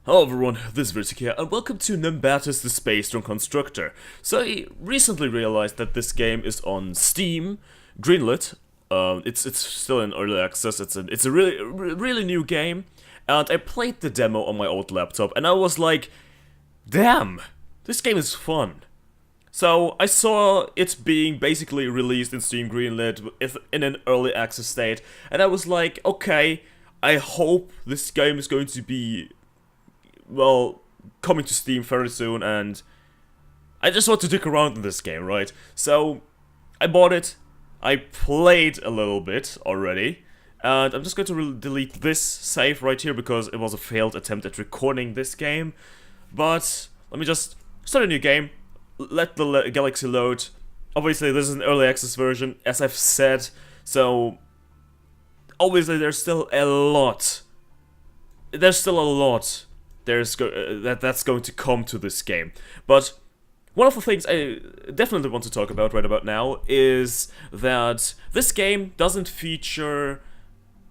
Hello everyone, this is VyrtiC here, and welcome to Nimbatus the Space from Constructor. So I recently realized that this game is on Steam, greenlit. It's still in early access. It's a really new game, and I played the demo on my old laptop, and I was like, damn, this game is fun. So I saw it being basically released in Steam greenlit in an early access state, and I was like, okay, I hope this game is going to be, well, coming to Steam very soon, and I just want to dick around in this game, right? So I bought it, I played a little bit already, and I'm just going to delete this save right here because it was a failed attempt at recording this game. But let me just start a new game, let the galaxy load. Obviously this is an early access version, as I've said, so obviously there's still a lot that's going to come to this game. But one of the things I definitely want to talk about right about now is that this game doesn't feature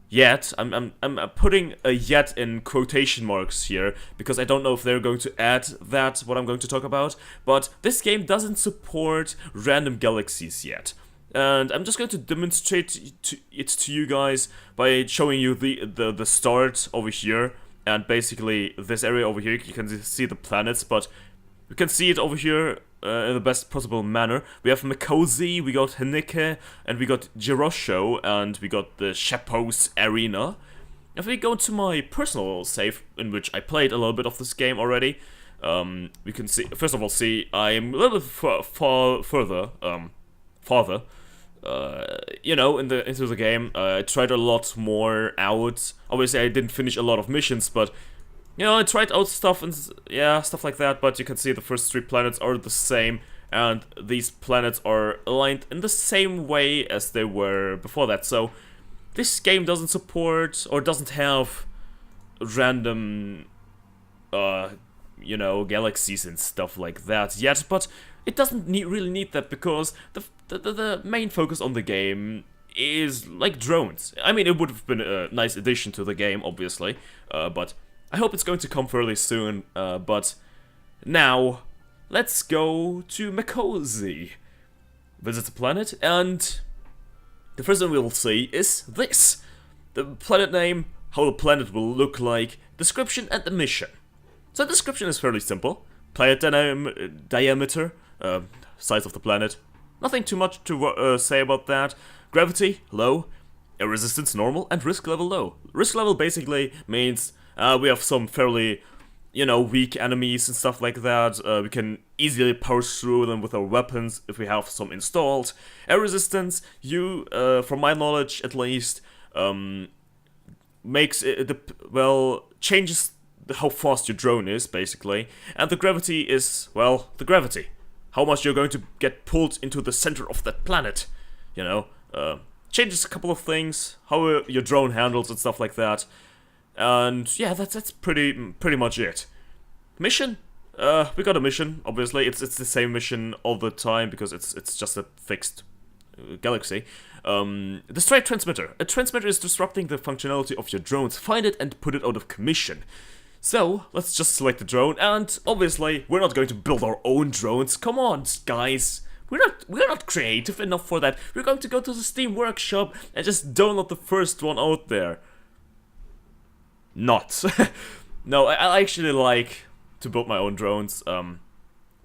yet. I'm putting a yet in quotation marks here because I don't know if they're going to add that, what I'm going to talk about, but this game doesn't support random galaxies yet. And I'm just going to demonstrate it to you guys by showing you the start over here. And basically, this area over here, you can see the planets, but you can see it over here in the best possible manner. We have Mikosi, we got Hanike, and we got Jirosho, and we got the Shepos Arena. If we go to my personal save, in which I played a little bit of this game already, we can see, first of all, I'm a little bit farther, into the game. I tried a lot more out. Obviously, I didn't finish a lot of missions, but, you know, I tried out stuff and, yeah, stuff like that, but you can see the first 3 planets are the same, and these planets are aligned in the same way as they were before that, so this game doesn't support, or doesn't have random, galaxies and stuff like that yet, but it doesn't really need that because the main focus on the game is like drones. I mean, it would have been a nice addition to the game, obviously, but I hope it's going to come fairly soon. But now, let's go to Mikosi, visit the planet, and the first thing we will see is this: the planet name, how the planet will look like, description, and the mission. So the description is fairly simple: planet diameter, size of the planet. Nothing too much to say about that. Gravity, low. Air resistance, normal. And risk level, low. Risk level basically means we have some fairly, weak enemies and stuff like that. We can easily power through them with our weapons if we have some installed. Air resistance, from my knowledge at least, changes how fast your drone is, basically. And the gravity is, well, the gravity. How much you're going to get pulled into the center of that planet, changes a couple of things, how your drone handles and stuff like that, and yeah, that's pretty much it. Mission, we got a mission. Obviously, it's the same mission all the time because it's just a fixed galaxy. Destroy transmitter. A transmitter is disrupting the functionality of your drones. Find it and put it out of commission. So, let's just select the drone, and obviously, we're not going to build our own drones. Come on, guys. We're not creative enough for that. We're going to go to the Steam Workshop and just download the first one out there. Not. No, I actually like to build my own drones,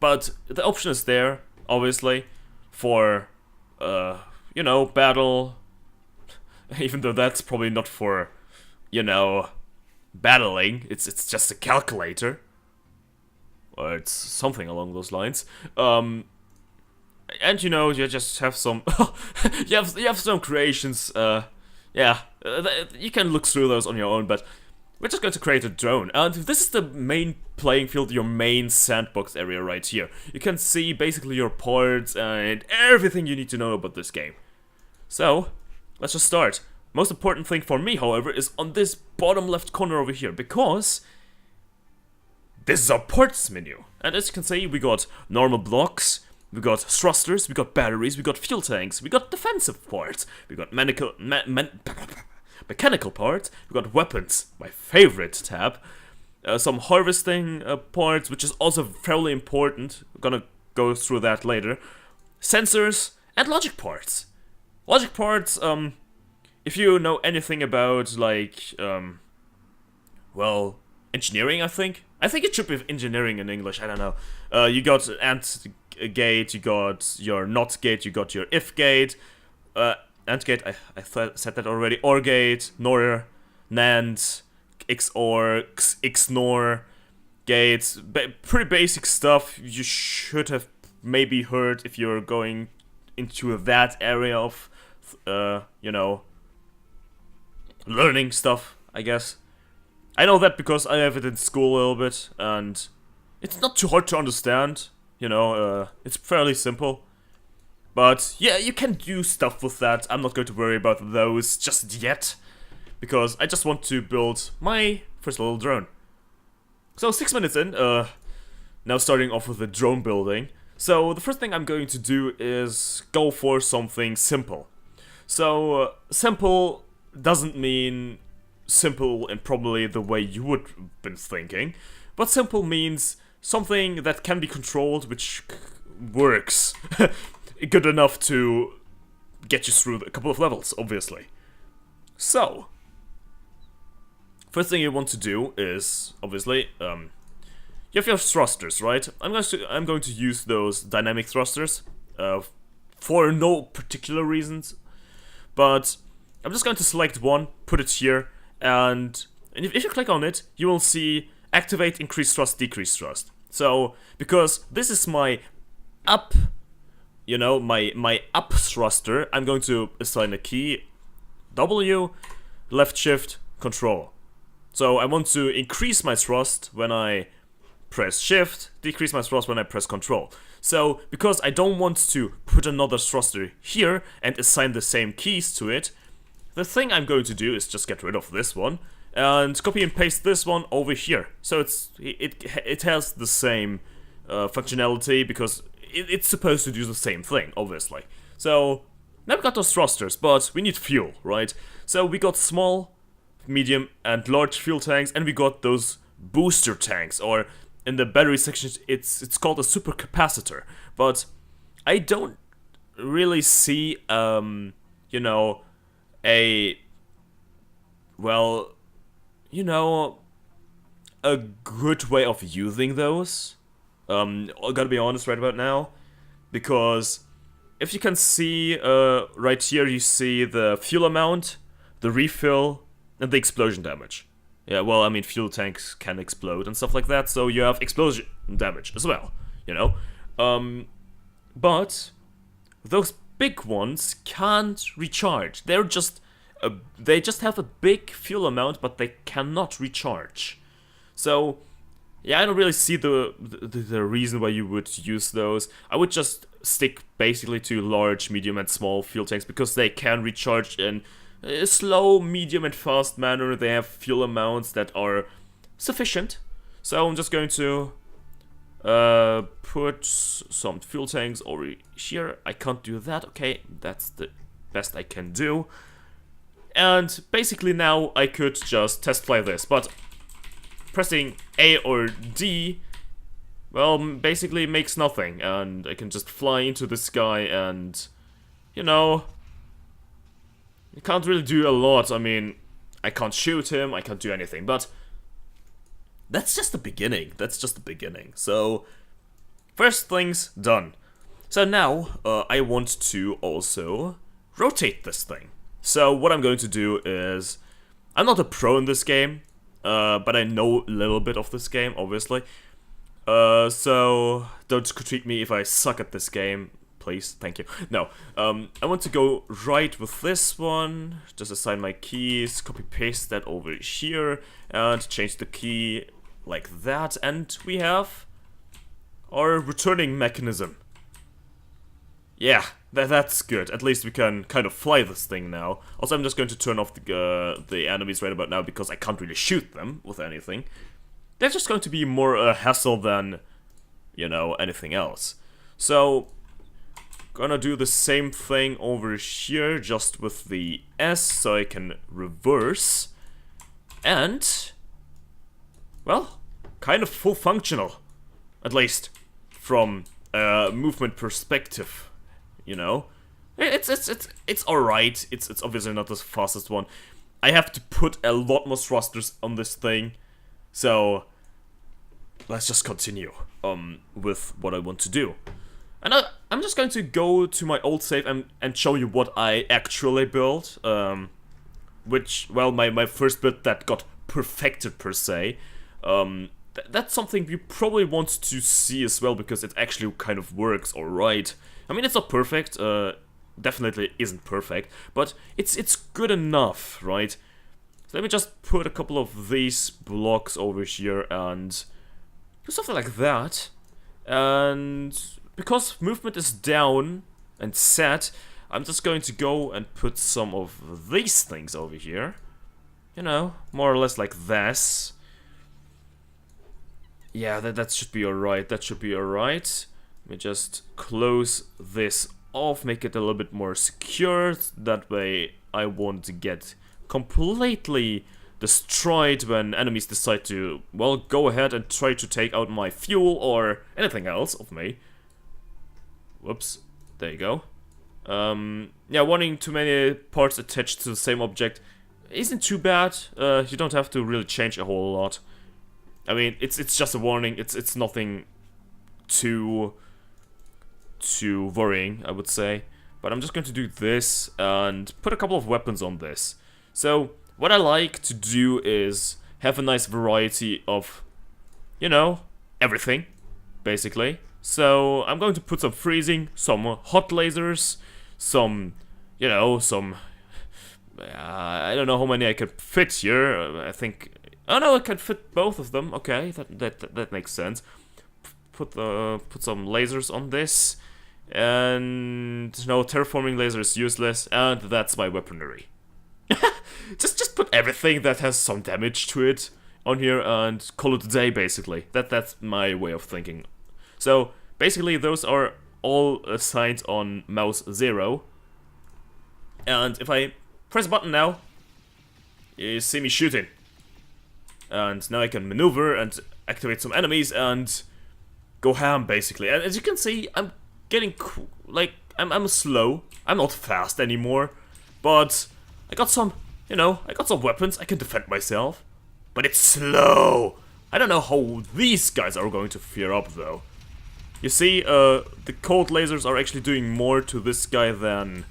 but the option is there, obviously, for, battle, even though that's probably not for, battling. It's just a calculator, or it's something along those lines. And you just have some you have some creations. You can look through those on your own, but we're just going to create a drone, and this is the main playing field, your main sandbox area right here. You can see basically your parts and everything you need to know about this game. So let's just start. Most important thing for me, however, is on this bottom left corner over here, because this is our parts menu. And as you can see, we got normal blocks, we got thrusters, we got batteries, we got fuel tanks, we got defensive parts, we got mechanical parts, we got weapons, my favorite tab, some harvesting parts, which is also fairly important. We're gonna go through that later. Sensors and logic parts. Logic parts, if you know anything about, like, well, engineering, I think it should be engineering in English, I don't know. You got AND gate, you got your NOT gate, you got your IF gate, AND gate, I said that already, OR gate, NOR, NAND, XOR, XNOR gates, pretty basic stuff you should have maybe heard if you're going into that area of, you know, learning stuff, I guess. I know that because I have it in school a little bit, and it's not too hard to understand, you know, it's fairly simple. But yeah, you can do stuff with that. I'm not going to worry about those just yet, because I just want to build my first little drone. So 6 minutes in, now starting off with the drone building. So the first thing I'm going to do is go for something simple. So simple doesn't mean simple in probably the way you would have been thinking, but simple means something that can be controlled, which works good enough to get you through a couple of levels, obviously. So first thing you want to do is, obviously, you have your thrusters, right? I'm going to use those dynamic thrusters for no particular reasons, but I'm just going to select one, put it here, and if you click on it, you will see activate, increase thrust, decrease thrust. So because this is my up, you know, my up thruster, I'm going to assign a key, W, left shift, control. So I want to increase my thrust when I press shift, decrease my thrust when I press control. So because I don't want to put another thruster here and assign the same keys to it, the thing I'm going to do is just get rid of this one and copy and paste this one over here. So it has the same functionality because it's supposed to do the same thing, obviously. So now we got those thrusters, but we need fuel, right? So we got small, medium, and large fuel tanks, and we got those booster tanks, or in the battery section it's called a supercapacitor. But I don't really see you know, well, you know, a good way of using those. I gotta be honest right about now, because if you can see right here, you see the fuel amount, the refill, and the explosion damage. Yeah, well, I mean, fuel tanks can explode and stuff like that, so you have explosion damage as well, you know? But those big ones can't recharge. They just have a big fuel amount, but they cannot recharge. So yeah, I don't really see the reason why you would use those. I would just stick basically to large, medium, and small fuel tanks because they can recharge in a slow, medium, and fast manner. They have fuel amounts that are sufficient. So I'm just going to put some fuel tanks over here. I can't do that. Okay, that's the best I can do. And basically now I could just test fly this, but pressing A or D, well, basically makes nothing, and I can just fly into the sky and, you know, you can't really do a lot. I mean, I can't shoot him, I can't do anything, but that's just the beginning. That's just the beginning. So, first things done. So now, I want to also rotate this thing. So what I'm going to do is, I'm not a pro in this game, but I know a little bit of this game, obviously. So don't critique me if I suck at this game, please, thank you. No, I want to go right with this one, just assign my keys, copy paste that over here, and change the key like that, and we have our returning mechanism. Yeah, that's good. At least we can kind of fly this thing now. Also, I'm just going to turn off the enemies right about now because I can't really shoot them with anything. They're just going to be more a hassle than, you know, anything else. So, gonna do the same thing over here, just with the S, so I can reverse. And, well, kind of full functional. At least, from a movement perspective, you know? It's alright. It's obviously not the fastest one. I have to put a lot more thrusters on this thing, so let's just continue with what I want to do. And I'm just going to go to my old save and show you what I actually built, which, well, my first build that got perfected per se. That's something you probably want to see as well, because it actually kind of works alright. I mean, it's not perfect, definitely isn't perfect, but it's good enough, right? So let me just put a couple of these blocks over here and do something like that. And because movement is down and set, I'm just going to go and put some of these things over here. You know, more or less like this. Yeah, that should be alright, that should be alright. Let me just close this off, make it a little bit more secure. That way I won't get completely destroyed when enemies decide to, well, go ahead and try to take out my fuel or anything else of me. Whoops, there you go. Yeah, wanting too many parts attached to the same object isn't too bad. You don't have to really change a whole lot. I mean, it's just a warning. It's nothing too worrying, I would say. But I'm just going to do this and put a couple of weapons on this. So what I like to do is have a nice variety of, you know, everything, basically. So I'm going to put some freezing, some hot lasers, some, you know, some, I don't know how many I could fit here. I think, oh no, I can fit both of them. Okay, that makes sense. Put some lasers on this, and no, terraforming laser is useless, and that's my weaponry. just put everything that has some damage to it on here and call it a day, basically. That's my way of thinking. So basically those are all assigned on mouse 0. And if I press a button now, you see me shooting. And now I can maneuver and activate some enemies and go ham, basically. And as you can see, I'm getting like I'm slow. I'm not fast anymore, but I got some, you know, I got some weapons. I can defend myself, but it's slow. I don't know how these guys are going to fear up though. You see, the cold lasers are actually doing more to this guy than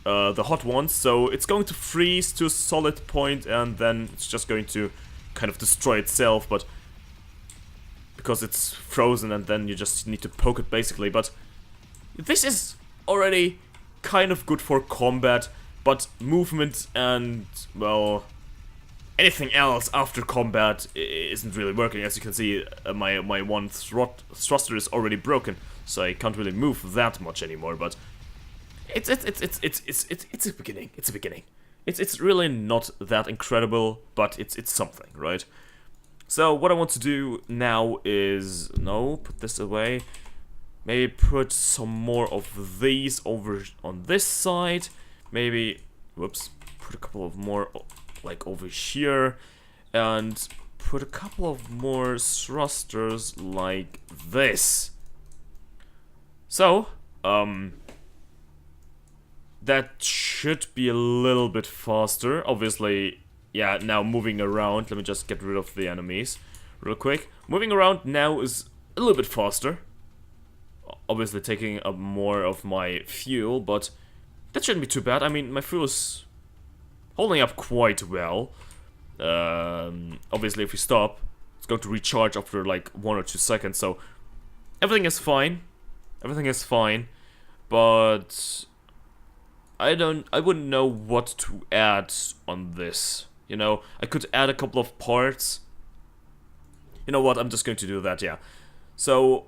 the hot ones, so it's going to freeze to a solid point and then it's just going to kind of destroy itself, but because it's frozen and then you just need to poke it basically. But this is already kind of good for combat, but movement and, well, anything else after combat isn't really working. As you can see, my one thruster is already broken, so I can't really move that much anymore. But it's a beginning. It's a beginning. It's really not that incredible, but it's something, right? So what I want to do now is put this away. Maybe put some more of these over on this side. Maybe, whoops, put a couple of more like over here, and put a couple of more thrusters like this. So, that should be a little bit faster. Obviously, yeah, now moving around, let me just get rid of the enemies real quick. Moving around now is a little bit faster. Obviously taking up more of my fuel, but that shouldn't be too bad. I mean, my fuel is holding up quite well. Obviously, if we stop, it's going to recharge after like 1 or 2 seconds, so everything is fine. Everything is fine, but I wouldn't know what to add on this. You know, I could add a couple of parts. You know what, I'm just going to do that, yeah. So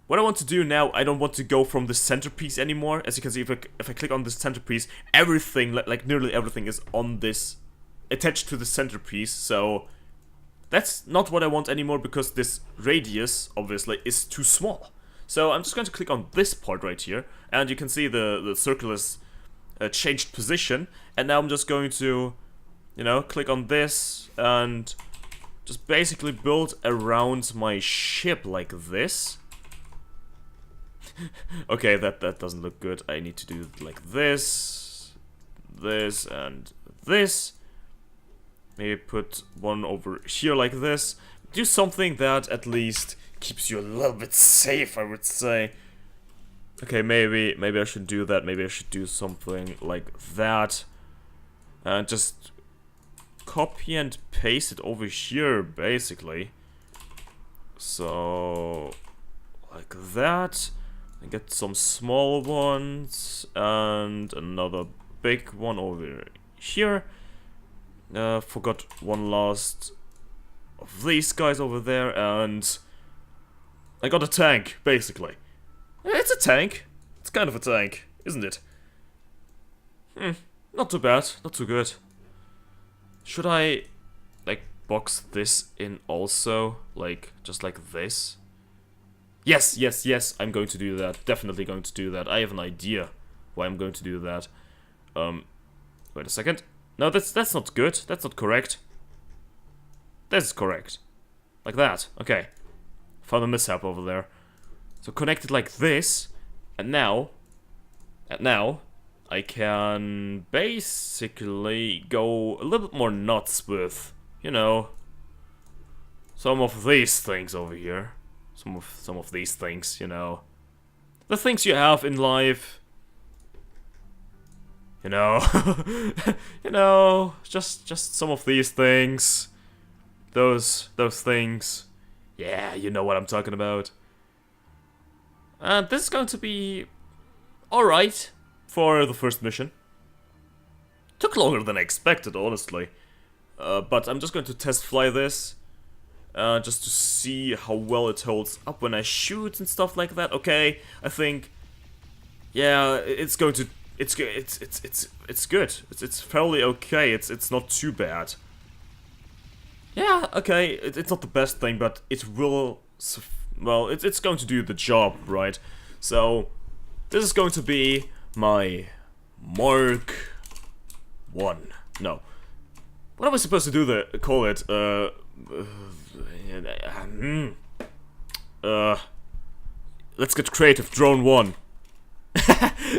what I want to do now, I don't want to go from the centerpiece anymore. As you can see, if I click on this centerpiece, everything, like nearly everything is on this, attached to the centerpiece. So that's not what I want anymore, because this radius, obviously, is too small. So I'm just going to click on this part right here, and you can see the circle is changed position. And now I'm just going to, you know, click on this and just basically build around my ship like this. Okay, that doesn't look good. I need to do it like this, this, and this. Maybe put one over here like this. Do something that at least keeps you a little bit safe, I would say. Okay, maybe I should do that. Maybe I should do something like that. And just copy and paste it over here, basically. So, like that. And get some small ones. And another big one over here. Forgot one last of these guys over there. And I got a tank, basically. It's a tank. It's kind of a tank, isn't it? Not too bad. Not too good. Should I, like, box this in also? Like, just like this? Yes, yes, yes, I'm going to do that. Definitely going to do that. I have an idea why I'm going to do that. Wait a second. No, that's not good. That's not correct. This is correct. Like that. Okay. Found a mishap over there. So connect it like this, and now, I can basically go a little bit more nuts with, you know, some of these things over here. Some of these things, you know. The things you have in life. You know, you know, just some of these things. Those things. Yeah, you know what I'm talking about. And this is going to be alright for the first mission. Took longer than I expected, honestly. But I'm just going to test fly this. Just to see how well it holds up when I shoot and stuff like that. Okay, I think, yeah, it's going to, it's good. It's fairly okay. It's not too bad. Yeah, okay, it's not the best thing, but it will. Well, it's going to do the job, right? So, this is going to be my Mark 1. No. What am I supposed to do call it? Let's get creative, Drone 1.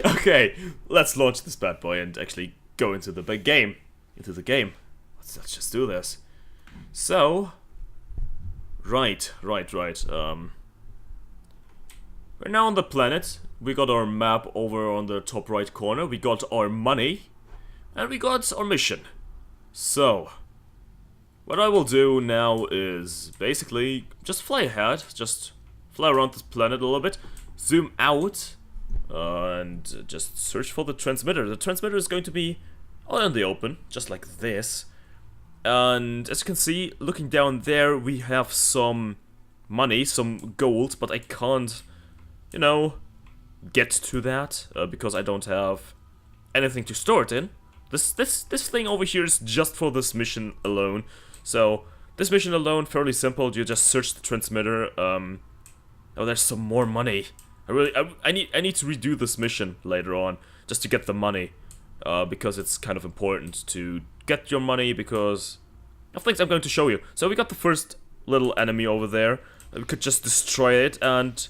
Okay, let's launch this bad boy and actually go into the big game. Let's just do this. So... Right. We're now on the planet. We got our map over on the top right corner. We got our money. And we got our mission. So, what I will do now is basically just fly ahead. Just fly around this planet a little bit. Zoom out. And just search for the transmitter. The transmitter is going to be out in the open. Just like this. And as you can see, looking down there, we have some money, some gold, but I can't, you know, get to that because I don't have anything to store it in. This thing over here is just for this mission alone. So this mission alone, fairly simple. You just search the transmitter. Oh, there's some more money. I need to redo this mission later on just to get the money because it's kind of important to get your money because of things I'm going to show you. So we got the first little enemy over there. We could just destroy it, and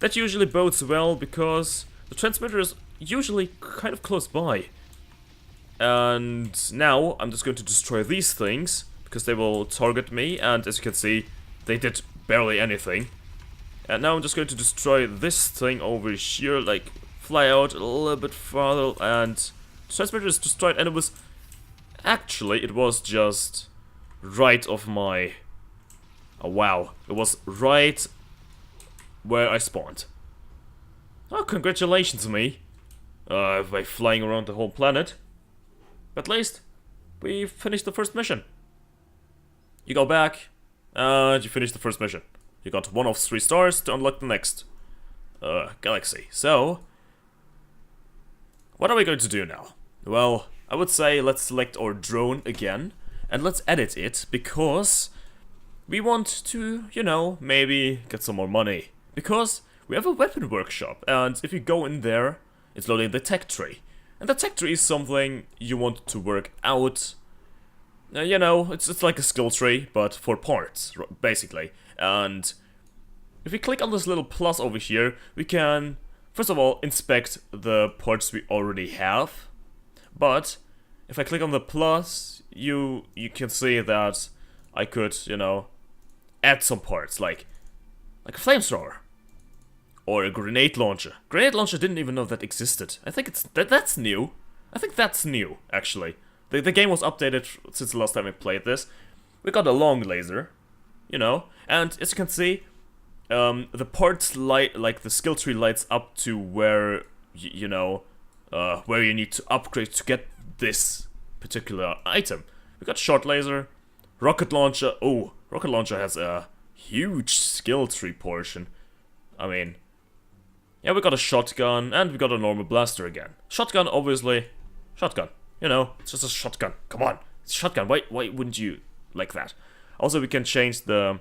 that usually bodes well because the transmitter is usually kind of close by. And now I'm just going to destroy these things because they will target me, and as you can see, they did barely anything. And now I'm just going to destroy this thing over here, like fly out a little bit farther, and the transmitter is destroyed, and it was just right off my... Oh wow, it was right where I spawned. Oh, congratulations me, by flying around the whole planet. But at least, we finished the first mission. You go back, and you finish the first mission. You got 1 of 3 stars to unlock the next galaxy. So, what are we going to do now? Well, I would say let's select our drone again, and let's edit it, because we want to, you know, maybe get some more money. Because we have a weapon workshop, and if you go in there, it's loading the tech tree. And the tech tree is something you want to work out You know, it's like a skill tree, but for parts, basically. And if we click on this little plus over here, we can, first of all, inspect the parts we already have. But if I click on the plus, you can see that I could, you know, add some parts, like a flamethrower or a grenade launcher. Grenade launcher, didn't even know that existed. I think that's new. I think that's new, actually. The game was updated since the last time I played this. We got a long laser, you know, and as you can see, the parts light, like the skill tree lights up to where, you know, where you need to upgrade to get this particular item. We got short laser, rocket launcher. Oh, rocket launcher has a huge skill tree portion. I mean, yeah, we got a shotgun, and we got a normal blaster again. Shotgun, obviously, shotgun. You know, it's just a shotgun. Come on, it's a shotgun. Why wouldn't you like that? Also, we can change the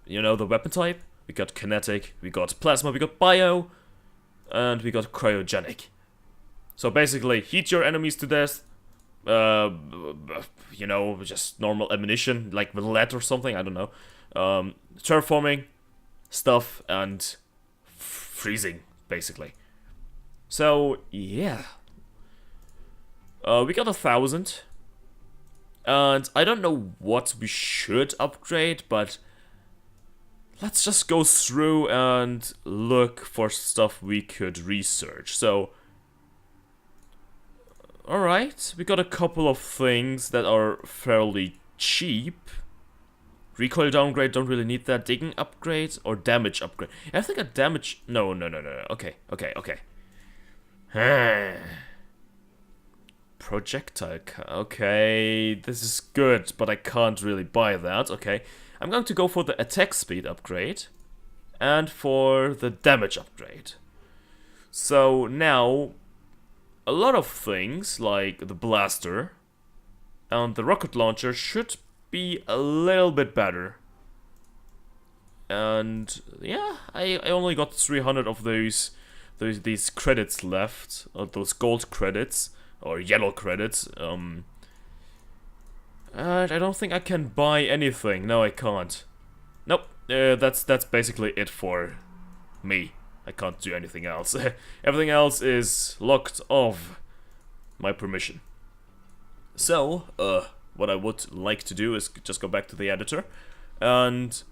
you know, the weapon type. We got kinetic, we got plasma, we got bio, and we got cryogenic. So basically, heat your enemies to death. You know, just normal ammunition, like with lead or something. I don't know. Terraforming stuff and freezing, basically. So yeah. We got 1,000, and I don't know what we should upgrade, but let's just go through and look for stuff we could research. So, alright, we got a couple of things that are fairly cheap. Recoil downgrade, don't really need that. Digging upgrade or damage upgrade. I think a damage... No. Okay. Projectile, okay, this is good, but I can't really buy that, okay. I'm going to go for the attack speed upgrade, and for the damage upgrade. So now, a lot of things, like the blaster, and the rocket launcher should be a little bit better. And, yeah, I only got 300 of these credits left, those gold credits. Or yellow credits, and I don't think I can buy anything. No, I can't. Nope, that's basically it for me. I can't do anything else. Everything else is locked off my permission. So, what I would like to do is just go back to the editor, and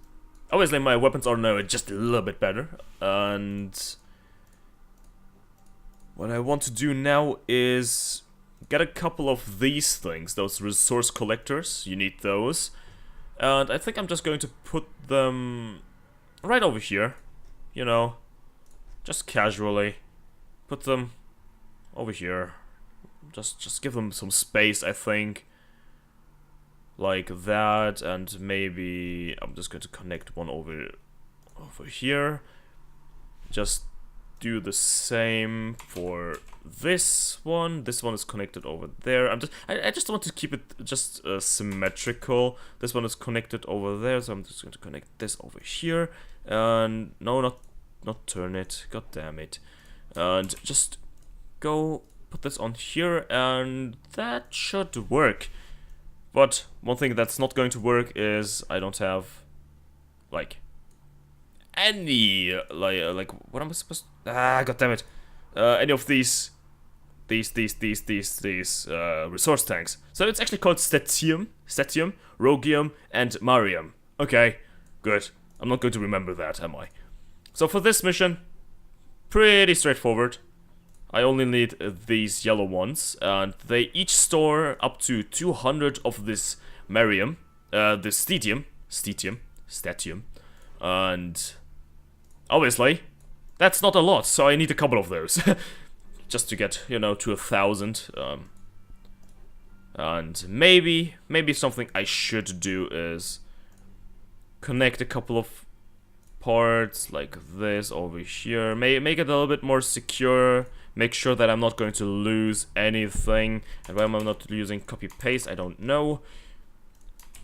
obviously my weapons are now just a little bit better, and what I want to do now is get a couple of these things, those resource collectors. You need those. And I think I'm just going to put them right over here. You know, just casually. Put them over here. Just give them some space, I think. Like that, and maybe I'm just going to connect one over here. Just do the same for this one. This one is connected over there. I just want to keep it just symmetrical. This one is connected over there, so I'm just going to connect this over here. And no, not turn it. God damn it. And just go put this on here, and that should work. But one thing that's not going to work is I don't have like any like what am I supposed to... God damn it. Any of these resource tanks. So it's actually called Statium, Rogium, and Marium. Okay, good. I'm not going to remember that, am I? So for this mission, pretty straightforward. I only need these yellow ones, and they each store up to 200 of this Marium, this Statium, and obviously, that's not a lot, so I need a couple of those. Just to get, you know, to 1,000. And maybe something I should do is connect a couple of parts like this over here. Make it a little bit more secure. Make sure that I'm not going to lose anything. And why am I not using copy-paste? I don't know.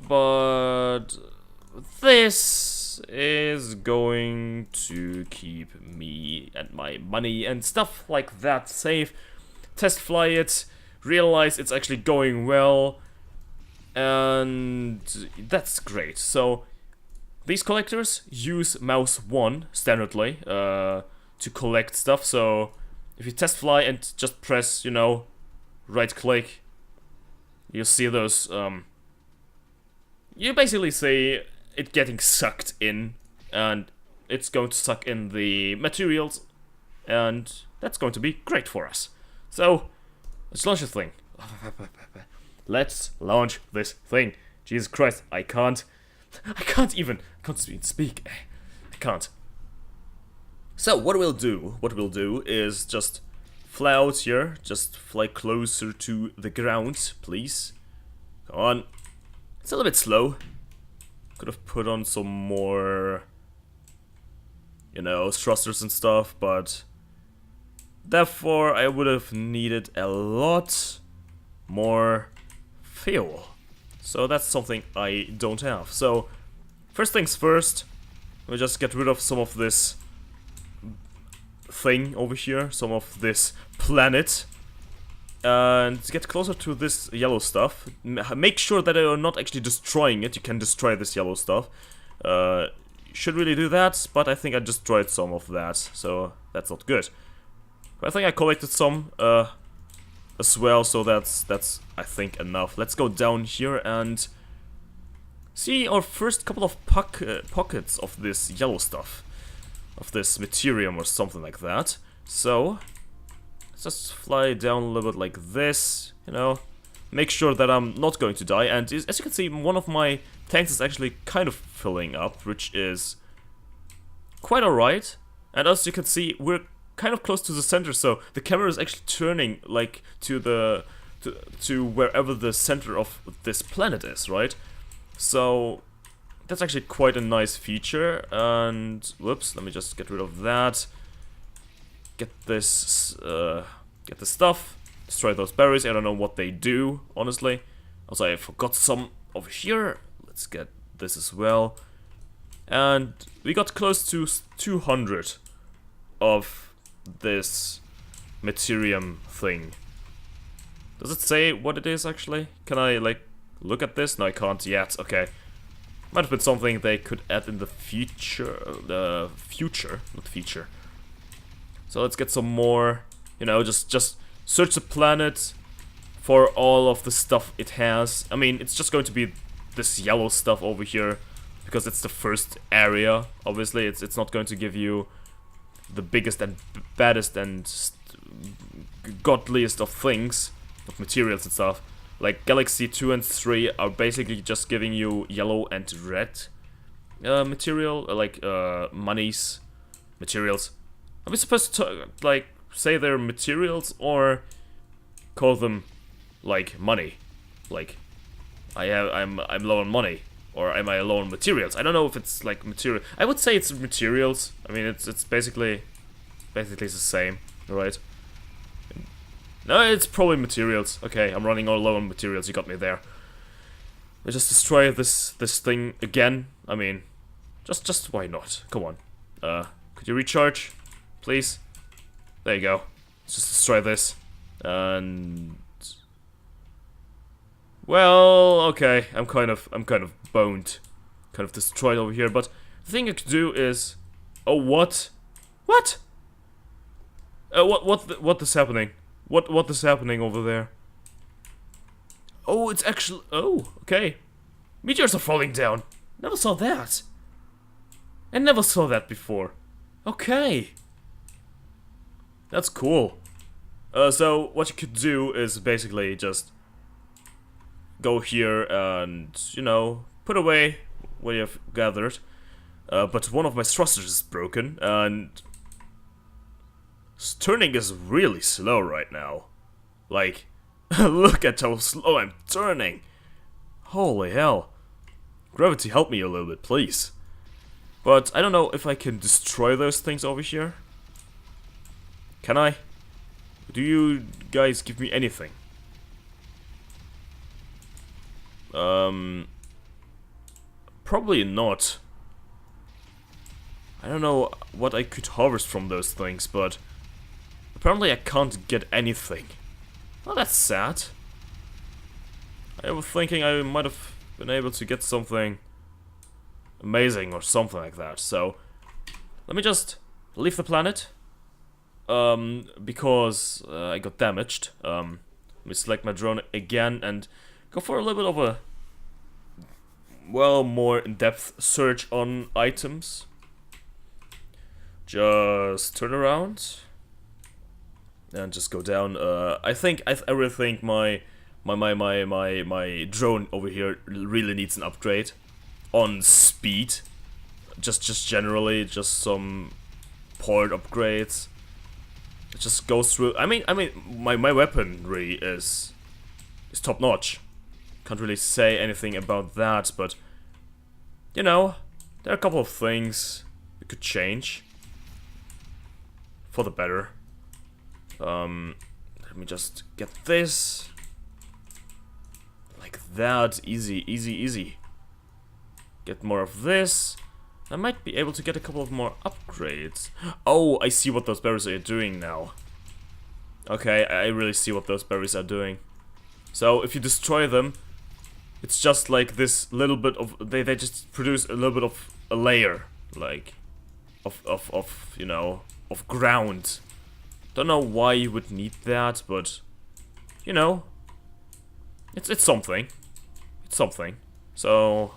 But this is going to keep me and my money and stuff like that safe. Test fly it realize it's actually going well, and that's great. So these collectors use mouse 1 standardly to collect stuff. So if you test fly and just press, you know, right click, you'll see those, you basically see it getting sucked in, and it's going to suck in the materials, and that's going to be great for us. So let's launch the thing. Let's launch this thing. Jesus Christ, I can't even speak. I can't. So what we'll do is just fly out here, just fly closer to the ground, please. Come on. It's a little bit slow. Could have put on some more, you know, thrusters and stuff, but therefore I would have needed a lot more fuel. So that's something I don't have. So first things first, we'll just get rid of some of this thing over here, some of this planet, and get closer to this yellow stuff. Make sure that you're not actually destroying it. You can destroy this yellow stuff. You should really do that, but I think I destroyed some of that, so that's not good. But I think I collected some as well, so that's I think enough. Let's go down here and see our first couple of pockets of this yellow stuff, of this materium or something like that. So let's just fly down a little bit like this, you know, make sure that I'm not going to die. And as you can see, one of my tanks is actually kind of filling up, which is quite alright. And as you can see, we're kind of close to the center, so the camera is actually turning like to wherever the center of this planet is, right? So that's actually quite a nice feature. And whoops, let me just get rid of that. Get this stuff. Destroy those berries. I don't know what they do, honestly. Also, I forgot some over here. Let's get this as well. And we got close to 200 of this materium thing. Does it say what it is actually? Can I like look at this? No, I can't yet. Okay. Might have been something they could add in the future. Not feature. So let's get some more, you know, just search the planet for all of the stuff it has. I mean, it's just going to be this yellow stuff over here because it's the first area. Obviously, it's not going to give you the biggest and baddest and godliest of things, of materials and stuff. Like Galaxy 2 and 3 are basically just giving you yellow and red material, like monies, materials. Are we supposed to like say they're materials or call them like money? Like I'm low on money, or am I low on materials? I don't know if it's like material. I would say it's materials. I mean, it's basically the same, right? No, it's probably materials. Okay, I'm running all low on materials. You got me there. Let's just destroy this thing again. I mean, just why not? Come on. Could you recharge, please? There you go. Let's just destroy this. And well, okay. I'm kind of boned, kind of destroyed over here. But the thing I could do is, oh, what? What is happening? What is happening over there? Oh, it's actually... Oh, okay. Meteors are falling down. Never saw that. I never saw that before. Okay. That's cool. So, what you could do is basically just go here and, you know, put away what you have gathered. But one of my thrusters is broken, and turning is really slow right now. Like, look at how slow I'm turning. Holy hell. Gravity, help me a little bit, please. But I don't know if I can destroy those things over here. Can I? Do you guys give me anything? Probably not. I don't know what I could harvest from those things, but apparently I can't get anything. Well, that's sad. I was thinking I might have been able to get something amazing or something like that. So, let me just leave the planet. Because I got damaged. Let me select my drone again and go for a little bit of a, well, more in-depth search on items. Just turn around and just go down. I really think my drone over here really needs an upgrade on speed. Just generally, just some port upgrades. It just goes through. I mean, my weaponry is top notch. Can't really say anything about that, but you know, there are a couple of things we could change for the better. Let me just get this like that. Easy, easy, easy. Get more of this. I might be able to get a couple of more upgrades. Oh, I see what those berries are doing now. Okay, I really see what those berries are doing. So, if you destroy them, it's just like this little bit of... They just produce a little bit of a layer, like, of you know, of ground. Don't know why you would need that, but, you know, it's something. It's something. So...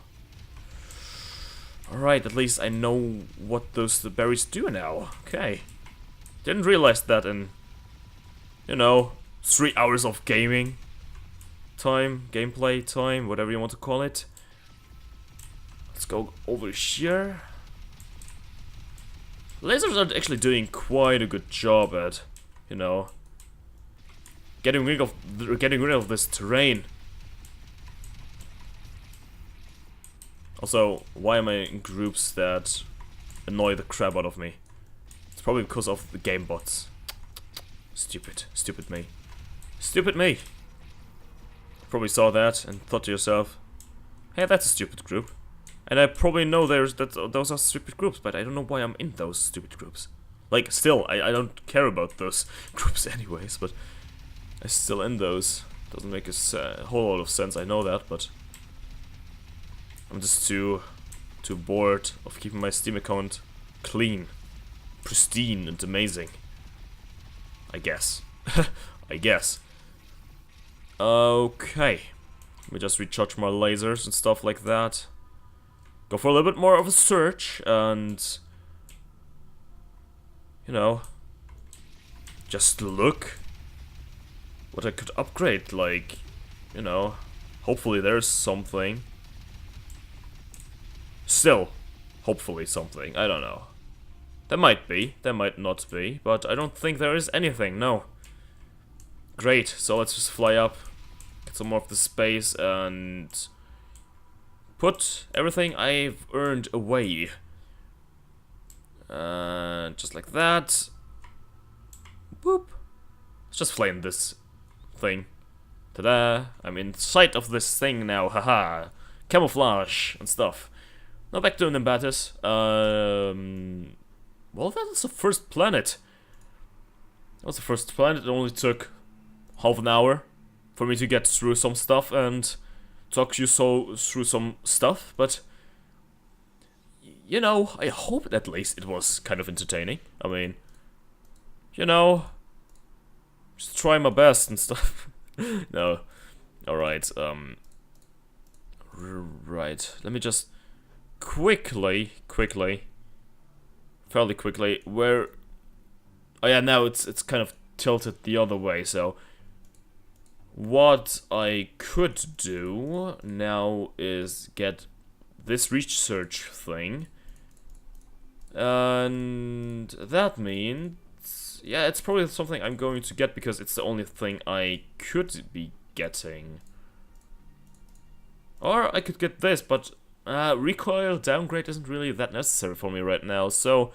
Alright, at least I know what those berries do now. Okay. Didn't realize that in, you know, 3 hours of gaming time, gameplay time, whatever you want to call it. Let's go over here. Lasers are actually doing quite a good job at, you know, getting rid of this terrain. Also, why am I in groups that annoy the crap out of me? It's probably because of the game bots. Stupid. Stupid me. Stupid me! Probably saw that and thought to yourself, hey, that's a stupid group. And I probably know those are stupid groups, but I don't know why I'm in those stupid groups. Like, still, I don't care about those groups anyways, but I'm still in those. Doesn't make a whole lot of sense, I know that, but... I'm just too bored of keeping my Steam account clean, pristine, and amazing. I guess. I guess. Okay. Let me just recharge my lasers and stuff like that. Go for a little bit more of a search and... You know... Just look what I could upgrade, like... You know... Hopefully there's something. Still, hopefully something, I don't know. There might be, there might not be, but I don't think there is anything, no. Great, so let's just fly up, get some more of the space, and put everything I've earned away. Just like that. Boop. Let's just flame this thing. Ta-da! I'm in sight of this thing now, haha. Camouflage and stuff. Now back to Nimbatus. Well, that was the first planet. That was the first planet. It only took half an hour for me to get through some stuff and talk you through some stuff, but you know, I hope at least it was kind of entertaining. I mean, you know, just try my best and stuff. No, alright, right, let me just fairly quickly, where, oh yeah, now it's kind of tilted the other way, so what I could do now is get this research thing, and that means, yeah, it's probably something I'm going to get because it's the only thing I could be getting. Or I could get this, but recoil downgrade isn't really that necessary for me right now, so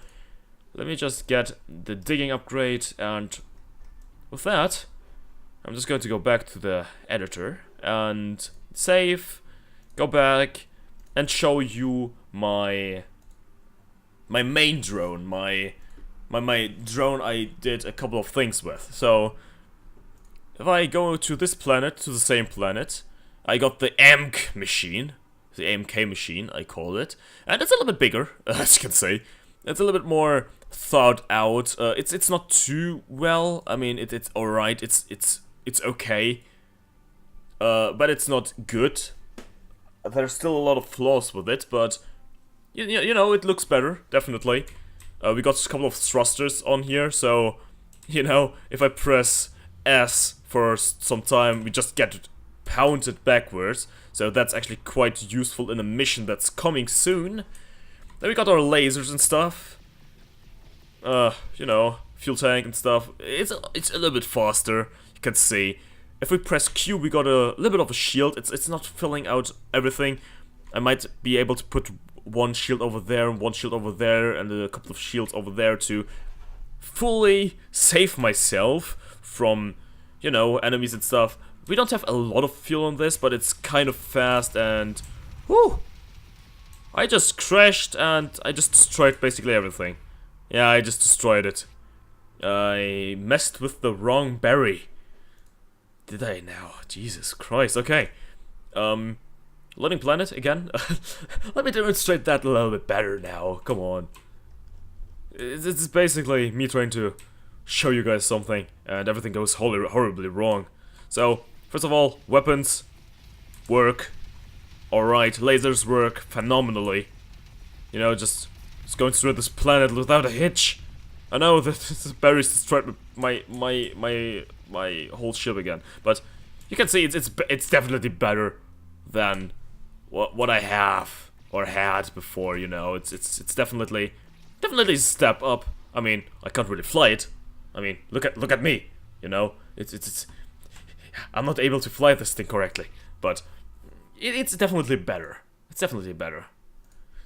let me just get the digging upgrade, and with that, I'm just going to go back to the editor and save, go back, and show you my main drone, my drone I did a couple of things with. So if I go to this planet, to the same planet, I got the AMK machine. The AMK machine, I call it. And it's a little bit bigger, as you can see. It's a little bit more thought out. It's not too well. I mean, it's alright. It's okay. But it's not good. There's still a lot of flaws with it, but you know, it looks better, definitely. We got a couple of thrusters on here, so you know, if I press S for some time, we just get pounded backwards. So that's actually quite useful in a mission that's coming soon. Then we got our lasers and stuff. You know, fuel tank and stuff. It's a little bit faster, you can see. If we press Q, we got a little bit of a shield. It's not filling out everything. I might be able to put one shield over there and one shield over there and a couple of shields over there to fully save myself from, you know, enemies and stuff. We don't have a lot of fuel on this, but it's kind of fast and... Whew! I just crashed and I just destroyed basically everything. Yeah, I just destroyed it. I messed with the wrong berry. Did I now? Jesus Christ, okay. Loading planet again. Let me demonstrate that a little bit better now, come on. It's basically me trying to show you guys something, and everything goes horribly wrong. So, first of all, weapons work. Alright, lasers work phenomenally. You know, just going through this planet without a hitch. I know that this berries destroyed my whole ship again, but you can see it's definitely better than what I have or had before. You know, it's definitely a step up. I mean, I can't really fly it. I mean, look at me. You know, it's I'm not able to fly this thing correctly, but it's definitely better. It's definitely better.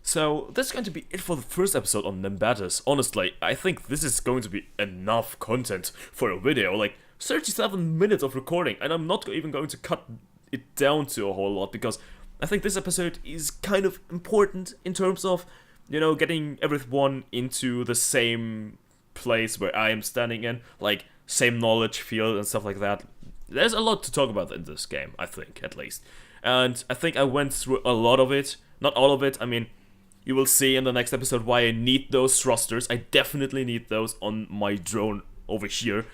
So, that's going to be it for the first episode on Nimbatus. Honestly, I think this is going to be enough content for a video. Like, 37 minutes of recording, and I'm not even going to cut it down to a whole lot, because I think this episode is kind of important in terms of, you know, getting everyone into the same place where I am standing in. Like, same knowledge field and stuff like that. There's a lot to talk about in this game, I think, at least. And I think I went through a lot of it. Not all of it, I mean... You will see in the next episode why I need those thrusters. I definitely need those on my drone over here.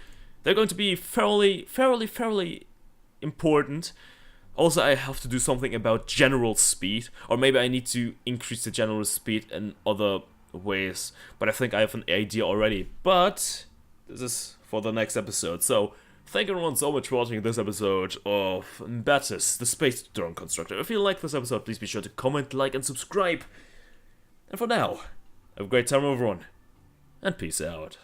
They're going to be fairly important. Also, I have to do something about general speed. Or maybe I need to increase the general speed in other ways. But I think I have an idea already. But this is for the next episode. So, thank you everyone so much for watching this episode of Nimbatus, the Space Drone Constructor. If you like this episode, please be sure to comment, like, and subscribe. And for now, have a great time everyone, and peace out.